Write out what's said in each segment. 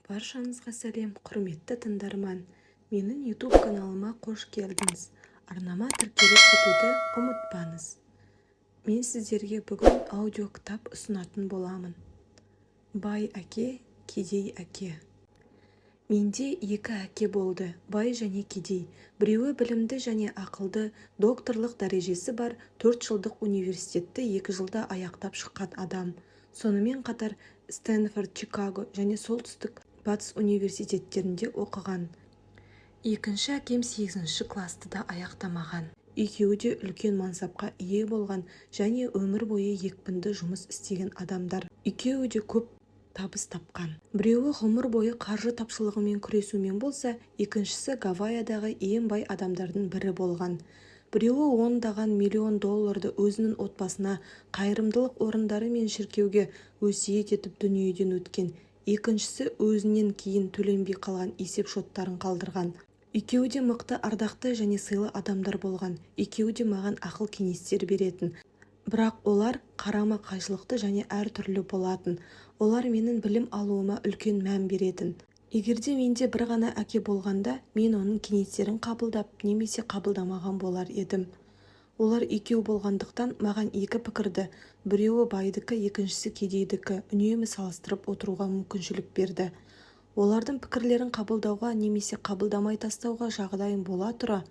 Баршаңызға сәлем, құрметті тыңдарман. Менің YouTube каналыма қош келдіңіз. Арнама тіркеліп кетуді ұмытпаңыз. Мен сіздерге бүгін аудиокітап ұсынатын боламын. Бай әке, кедей әке. Менде екі әке болды, бай және кедей. Біреуі білімді және ақылды, докторлық дәрежесі бар, 4 жылдық университетті 2 жылда аяқтап шыққан адам. Сонымен қатар Стэнфорд, Чикаго және солтүстік батыс университеттерінде оқыған. Екінші әкем 8-ші класты да аяқтамаған. Екеуі де үлкен мансапқа ие болған және өмір бойы екпінді жұмыс істеген адамдар. Екеуі де көп табыс тапқан. Біреуі ғұмыр бойы қаржы тапшылығымен күресумен болса, екіншісі Гавайядағы ең бай адамдардың бірі болған. Біреуі $10 миллион өзінің отбасына, қайырымдылық орындары мен шіркеуге өсиет етіп дүниеден өткен. Екіншісі өзінен кейін төленбей қалған есеп шоттарын қалдырған. Екеуі де мықты, ардақты және сыйлы адамдар болған. Екеуі де маған ақыл кеңестер беретін. Бірақ олар қарама қайшылықты және әртүрлі болатын. Олар менің білім алуыма үлкен мән беретін. Егерде менде бір ғана әке болғанда, мен оның кеңестерін қабылдап, немесе қабылдамаған болар едім. Олар екеу болғандықтан маған екі пікірді, біреуі байдікі, екіншісі кедейдікі, үнемі салыстырып отыруға мүмкіншілік берді. Олардың пікірлерін қабылдауға немесе қабылдамай тастауға жағдайым бола тұра,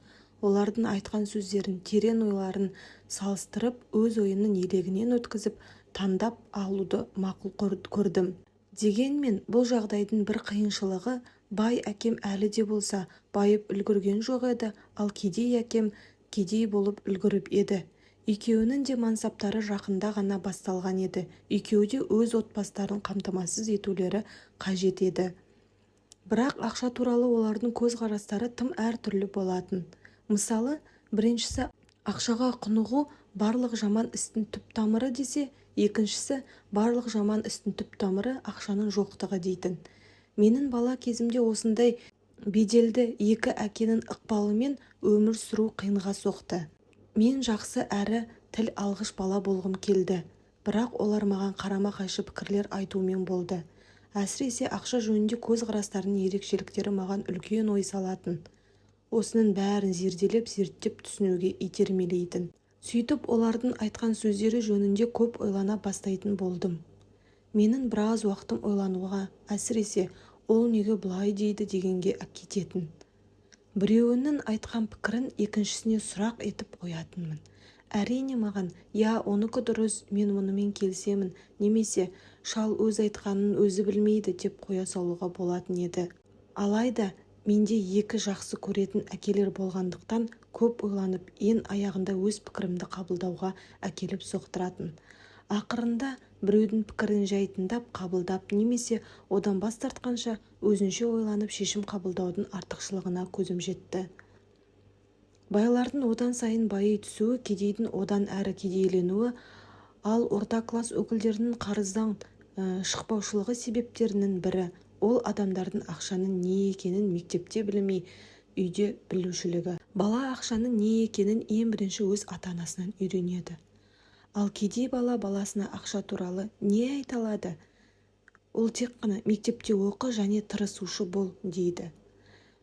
олардың айтқан сөздерін, терең ойларын салыстырып, өз ойымның елегінен өткізіп, таңдап алуды мақұл көрдім. Дегенмен, бұл жағдайдың бір қиыншылығы, бай әкем әлі де болса байып үлгірген жоқ еді, ал кедей әкем кедей болып үлгіріп еді. Екеуінің де мансаптары жақында ғана басталған еді. Екеуі де өз отбастарын қамтамасыз етулері қажет еді. Бірақ ақша туралы олардың көзқарастары тым әртүрлі болатын. Мысалы, біріншісі ақшаға құнығу барлық жаман істің түп тамыры десе, екіншісі барлық жаман істің түп тамыры ақшаның жоқтығы дейтін. Менің бала кезімде осындай беделді екі әкенің ықпалымен өмір сүру қиынға соқты. Мен жақсы әрі тіл алғыш бала болғым келді, бірақ олар маған қарама-қайшы пікірлер айтумен болды. Әсіресе ақша жөнінде көзқарастарының ерекшеліктері маған үлкен ой салатын. Осының бәрін зерттеп түсінуге итермелейтін. Сөйтіп олардың айтқан сөздері жөнінде көп ойлана бастайтын болдым. Менің біраз уақытым ойлануға, әсіресе ол неге бұлай дейді дегенге кететін. Біреуінің айтқан пікірін екіншісіне сұрақ етіп қоятынмын. Әрине маған, оныкі дұрыс, мен мұнымен келісемін, немесе шал өз айтқанын өзі білмейді деп қоя салуға болатын еді. Алайда менде екі жақсы көретін әкелер болғандықтан көп ойланып, ең аяғында өз пікірімді қабылдауға әкеліп соқтыратын. Ақырында біреудің пікірін жай тыңдап, қабылдап, немесе одан бас тартқанша өзінше ойланып шешім қабылдаудың артықшылығына көзім жетті. Байлардың одан сайын байи түсуі, кедейдің одан әрі кедейленуі, ал орта класс өкілдерінің қарыздан шықпаушылығы себептерінің бірі ол адамдардың ақшаның не екенін мектепте білмей, үйде білушілігі. Бала ақшаның не екенін ең бірінші өз ата-анасынан үйренеді. Ал кедей бала баласына ақша туралы не айта алады? Ол тек қана мектепте оқы және тырысушы бол дейді.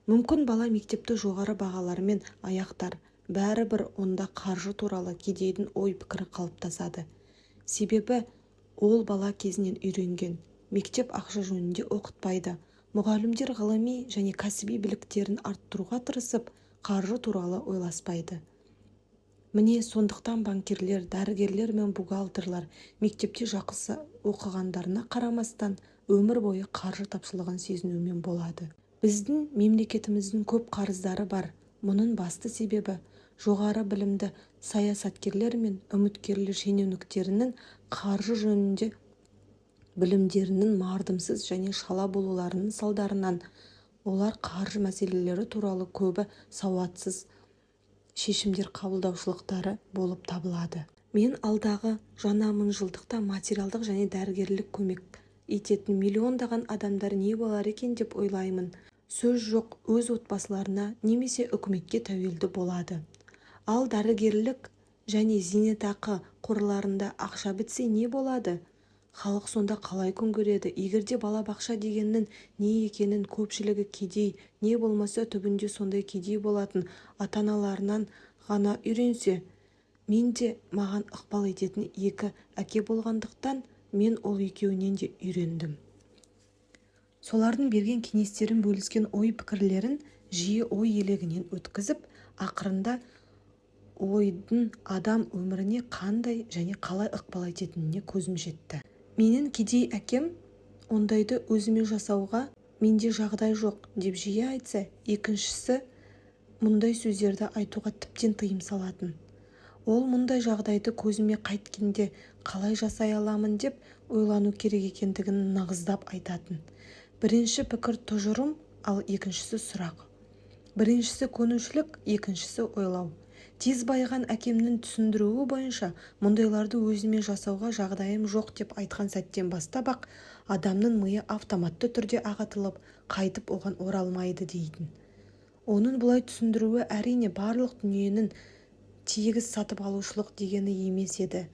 Мүмкін бала мектепті жоғары бағалармен аяқтар, бәрібір онда қаржы туралы кедейдің ой пікірі қалыптасады. Себебі ол бала кезінен үйренген. Мектеп ақша жөнінде оқытпайды. Мұғалімдер ғылыми және кәсіби біліктерін арттыруға тырысып, қаржы туралы ойласпайды. Міне сондықтан банкирлер, дәрігерлер мен бухгалтерлар мектепте жақсы оқығандарына қарамастан өмір бойы қаржы тапшылығын сезінумен болады. Біздің мемлекетіміздің көп қарыздары бар. Мұның басты себебі жоғары білімді саясаткерлер мен үміткерлер шенеуніктерінің қаржы жөнінде білімдерінің мардымсыз және шала болуларының салдарынан. Олар қаржы мәселелері туралы көбі сауатсыз шешімдер қабылдаушылықтары болып табылады. Мен алдағы жаңа мыңжылдықта материалдық және дәрігерлік көмек ететін миллиондаған адамдар не болар екен деп ойлаймын. Сөз жоқ, өз отбасыларына немесе үкіметке тәуелді болады. Ал дәрігерлік және зейнетақы қорларында ақша бітсе не болады? Халық сонда қалай күн көреді? Егерде балабақша дегеннің не екенін көпшілігі кедей, не болмаса түбінде сондай кедей болатын ата-аналарынан ғана үйренсе, мен де маған ықпал ететін екі әке болғандықтан мен ол екеуінен де үйрендім. Солардың берген кеңестерін, бөліскен ой-пікірлерін жиі ой елегінен өткізіп, ақырында ойдың адам өміріне қандай және қалай ықпал ететініне көзім жетті. Менің кедей әкем ондайды өзіме жасауға менде жағдай жоқ деп жиі айтса, екіншісі мұндай сөздерді айтуға тіптен тыйым салатын. Ол мұндай жағдайды көзіме қайткенде қалай жасай аламын деп ойлану керек екендігін нығыздап айтатын. Бірінші пікір тұжырым, ал екіншісі сұрақ. Біріншісі көнушілік, екіншісі ойлау. Тез байыған әкемнің түсіндіруі бойынша мұндайларды өзіме жасауға жағдайым жоқ деп айтқан сәттен бастап-ақ адамның миы автоматты түрде ағытылып, қайтып оған оралмайды дейтін. Оның бұлай түсіндіруі әрине барлық дүниенің тегіс сатып алушылық дегені емес еді.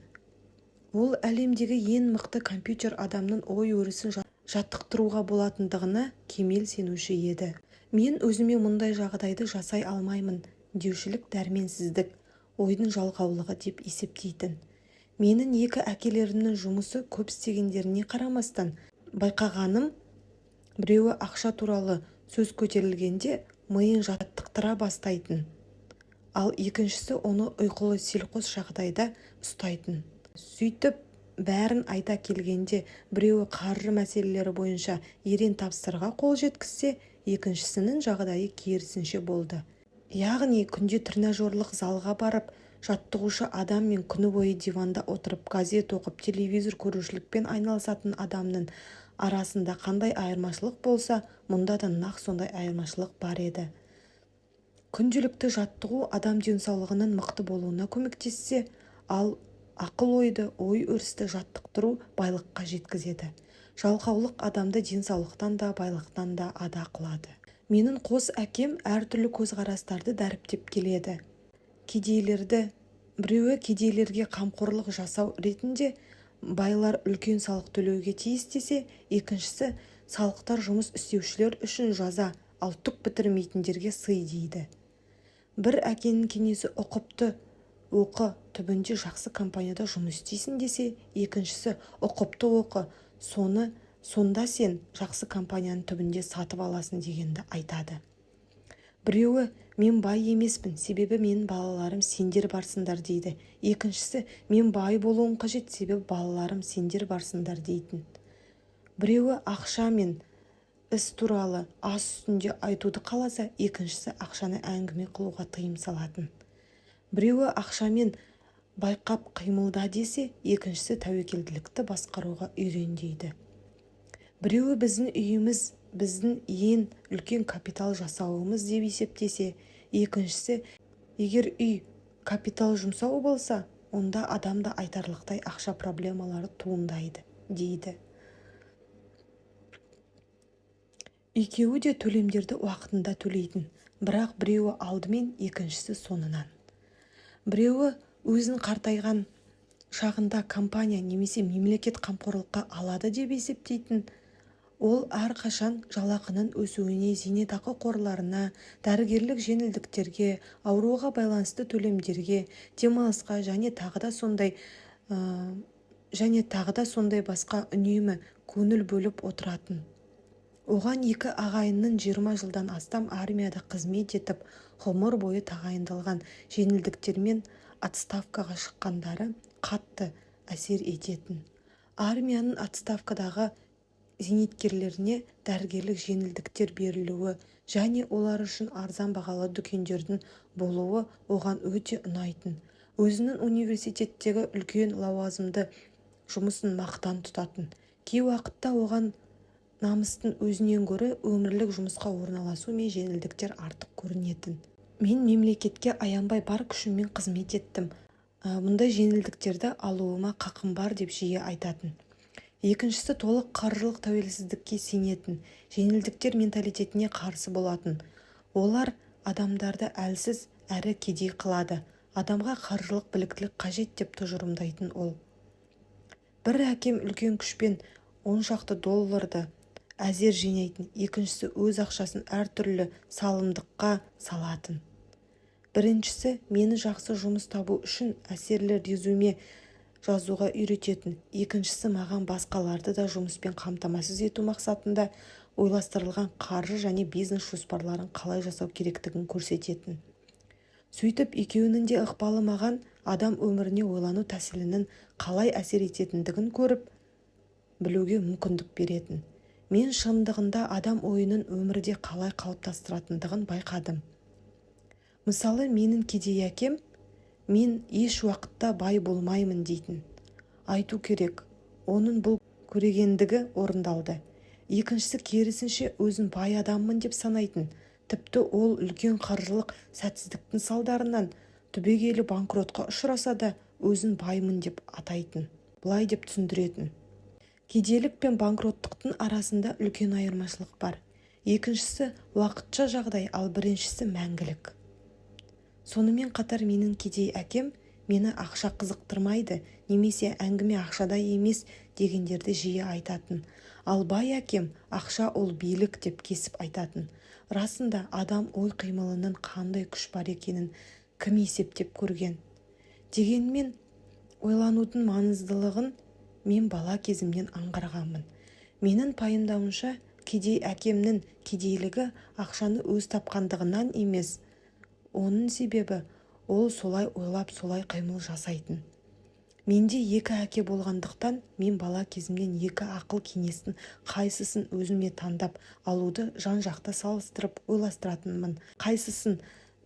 Ол әлемдегі ең мықты компьютер адамның ой өрісін жаттықтыруға болатындығына кемел сенуші еді. Мен өзіме мұндай жағдайды жасай алмаймын деушілік дәрменсіздік, ойдың жалғаулығы деп есептейтін. Менің екі әкелерімнің жұмысы көп істегендеріне қарамастан, байқағаным, біреуі ақша туралы сөз көтерілгенде миын жаттықтыра бастайтын, ал екіншісі оны ұйқылы селқос жағдайда ұстайтын. Сөйтіп, бәрін айта келгенде біреуі қаржы мәселелері бойынша ерен тапсырға қол жеткізсе, екіншісінің жағдайы керісінше болды. Яғни күнде тренажерлық залға барып, жаттығушы адам мен күні бойы диванда отырып, газет оқып, телевизор көрушілікпен айналысатын адамның арасында қандай айырмашылық болса, мұнда да нақ сондай айырмашылық бар еді. Күнделікті жаттығу адам денсаулығының мықты болуына көмектессе, ал ақыл-ойды, ой-өрісті жаттықтыру байлыққа жеткізеді. Жалқаулық адамды денсаулықтан да, байлықтан да ада қылады. Менің қос әкем әртүрлі көзқарастарды дәріптеп келеді. Кедейлерді, біреуі кедейлерге қамқорлық жасау ретінде байлар үлкен салық төлеуге тиіс десе, екіншісі салықтар жұмыс істеушілер үшін жаза, ал түк бітірмейтіндерге сый дейді. Бір әкенің кеңесі ұқыпты оқы, түбінде жақсы компанияда жұмыс істейсің десе, екіншісі ұқыпты оқы, сонда сен жақсы компанияның түбінде сатып аласың дегенді айтады. Біреуі мен бай емеспін, себебі менің балаларым сендер барсыңдар дейді. Екіншісі мен бай болуым қажет, себебі балаларым сендер барсыңдар дейтін. Біреуі ақша мен іс туралы ас үстінде айтуды қаласа, екіншісі ақшаны әңгіме қылуға тыйым салатын. Біреуі ақшамен байқап қимылда десе, екіншісі тәуекелділікті басқаруға үйрен дейді. Біреуі біздің үйіміз, біздің ең үлкен капитал жасауымыз деп есептесе, екіншісі егер үй капитал жұмсау болса, онда адамда айтарлықтай ақша проблемалары туындайды дейді. Екеуі де төлемдерді уақытында төлейтін, бірақ біреуі алдымен, екіншісі соңынан. Біреуі өзін қартайған шағында компания немесе мемлекет қамқорлыққа алады деп есептейтін. Ол әрқашан жалақының өсуіне, зейнетақы қорларына, дәрігерлік жеңілдіктерге, ауруға байланысты төлемдерге, демалысқа және тағы да сондай басқа үнемі көңіл бөліп отыратын. Оған екі ағайынның 20 жылдан астам армияда қызмет етіп, ғұмыр бойы тағайындалған жеңілдіктермен отставкаға шыққандары қатты әсер ететін. Армияның отставкадағы зейнеткерлеріне дәрігерлік жеңілдіктер берілуі және олар үшін арзан бағалы дүкендердің болуы оған өте ұнайтын. Өзінің университеттегі үлкен лауазымды жұмысын мақтан тұтатын. Кей уақытта оған намыстың өзінен гөрі өмірлік жұмысқа орналасу мен жеңілдіктер артық көрінетін. Мен мемлекетке аянбай бар күшіммен қызмет еттім. Мұндай жеңілдіктерді алуыма қақым бар деп жиі айтатын. Екіншісі толық қаржылық тәуелсіздікке сенетін, жеңілдіктер менталитетіне қарсы болатын. Олар адамдарды әлсіз әрі кедей қылады. Адамға қаржылық біліктілік қажет деп тұжырымдайтын ол. бір әкем үлкен күшпен 10 шақты долларды әзер жинайтын, екіншісі өз ақшасын әртүрлі салымдыққа салатын. Біріншісі мені жақсы жұмыс табу үшін әсерлі резюме жазуға үйрететін, екіншісі маған басқаларды да жұмыспен қамтамасыз ету мақсатында ойластырылған қаржы және бизнес жоспарларын қалай жасау керектігін көрсететін. Сөйтіп, екеуінің де ықпалы маған адам өміріне ойлану тәсілінің қалай әсер ететіндігін көріп білуге мүмкіндік беретін. Мен шындығында адам ойының өмірде қалай қалыптастыратындығын байқадым. Мысалы, менің кедей әкем, мен еш уақытта бай болмаймын дейтін. Айту керек, оның бұл көрегендігі орындалды. Екіншісі керісінше өзін бай адаммын деп санайтын. Тіпті ол үлкен қаржылық сәтсіздіктің салдарынан түбегейлі банкротқа ұшыраса да өзін баймын деп атайтын. Бұлай деп түсіндіретін. Кедейлік пен банкроттықтың арасында үлкен айырмашылық бар. Екіншісі уақытша жағдай, ал біріншісі мәңгілік. Сонымен қатар менің кедей әкем мені ақша қызықтырмайды, немесе әңгіме ақшада емес дегендерді жиі айтатын. Ал бай әкем ақша ол билік деп кесіп айтатын. Расында адам ой қимылының қандай күш бар екенін кім есептеп көрген. Дегенмен ойланудың маңыздылығын мен бала кезімнен аңғарғанмын. Менің пайымдауымша кедей әкемнің кедейлігі ақшаны өз тапқандығынан емес, оның себебі ол солай ойлап солай қимыл жасайтын. Менде екі әке болғандықтан мен бала кезімнен екі ақыл кеңестің қайсысын өзіме таңдап алуды жан-жақта салыстырып ойластыратынмын. Қайсысын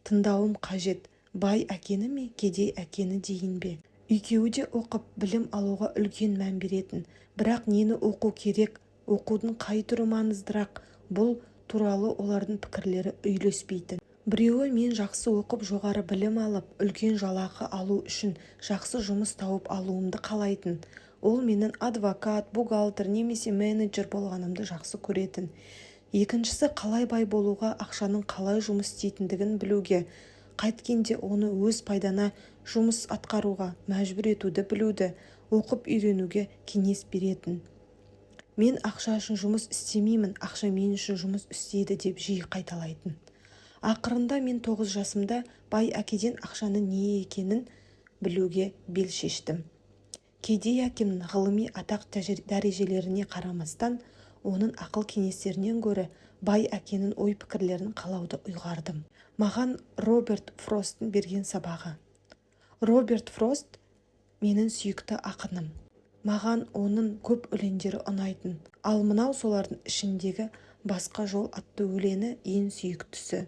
тыңдауым қажет, бай әкені ме, кедей әкені дейін бе? Екеуі де оқып білім алуға үлкен мән беретін. Бірақ нені оқу керек, оқудың қай түрі маңыздырақ, бұл туралы олардың пікірлері үйлеспейтін. Біреуі мен жақсы оқып жоғары білім алып, үлкен жалақы алу үшін жақсы жұмыс тауып алуымды қалайтын. Ол менің адвокат, бухгалтер немесе менеджер болғанымды жақсы көретін. Екіншісі қалай бай болуға, ақшаның қалай жұмыс істейтіндігін білуге, қайткенде оны өз пайдана жұмыс атқаруға мәжбүр етуді білуді, оқып үйренуге кеңес беретін. Мен ақша үшін жұмыс істемеймін, ақша мен үшін жұмыс істейді деп жиі қайталайтын. Ақырында мен 9 жасымда бай әкеден ақшаның не екенін білуге бел шештім. Кедей әкемнің ғылыми атақ дәрежелеріне қарамастан, оның ақыл кеңестерінен гөрі бай әкенің ой пікірлерін қалауды ұйғардым. Маған Роберт Фросттың берген сабағы. Роберт Фрост менің сүйікті ақыным. Маған оның көп өлеңдері ұнайтын. Ал мынау солардың ішіндегі «Басқа жол» атты өлеңі ең сүйіктісі.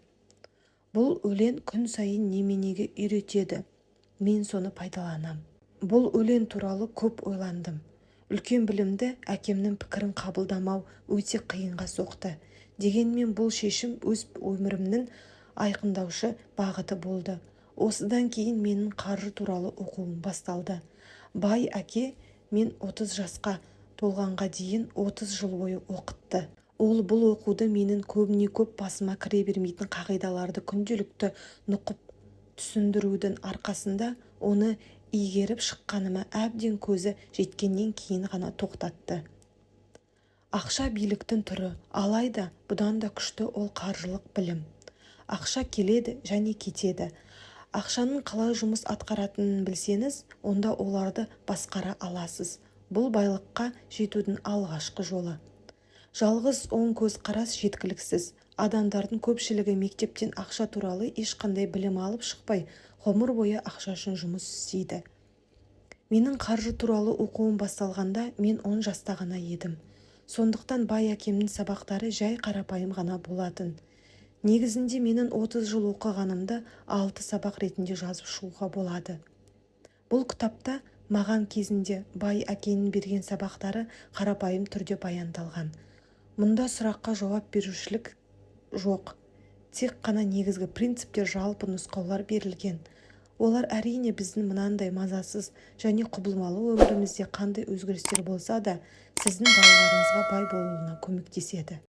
Бұл өлең күн сайын неменеге үйретеді. Мен соны пайдаланам. Бұл өлең туралы көп ойландым. Үлкен білімді әкемнің пікірін қабылдамау өте қиынға соқты. Дегенмен бұл шешім өз өмірімнің айқындаушы бағыты болды. Осыдан кейін менің қаржы туралы оқуым басталды. Бай әке мен 30 жасқа толғанға дейін 30 жыл бойы оқытты. Ол бұл оқуды менің көбіне көп басыма кіре бермейтін қағидаларды күнделікті нұқып түсіндірудің арқасында оны игеріп шыққаныма әбден көзі жеткеннен кейін ғана тоқтатты. Ақша биліктің түрі, алайда бұдан да күшті ол қаржылық білім. Ақша келеді және кетеді. Ақшаның қалай жұмыс атқаратынын білсеңіз, онда оларды басқара аласыз. Бұл байлыққа жетудің алғашқы жолы. Жалғыз оң көз қарас жеткіліксіз. Адамдардың көпшілігі мектептен ақша туралы ешқандай білім алып шықпай, ғұмыр бойы ақша үшін жұмыс істейді. Менің қаржы туралы оқуым басталғанда мен 10 жаста ғана едім. Сондықтан бай әкемнің сабақтары жай қарапайым ғана болатын. Негізінде менің 30 жыл оқығанымды 6 сабақ ретінде жазып шығуға болады. Бұл кітапта маған кезінде бай әкенің берген сабақтары қарапайым түрде баяндалған. Мұнда сұраққа жауап берушілік жоқ. Тек қана негізгі принциптер, жалпы нұсқаулар берілген. Олар әрине біздің мынандай мазасыз және құбылмалы өмірімізде қандай өзгерістер болса да, сіздің балаларыңызға бай болуына көмектеседі.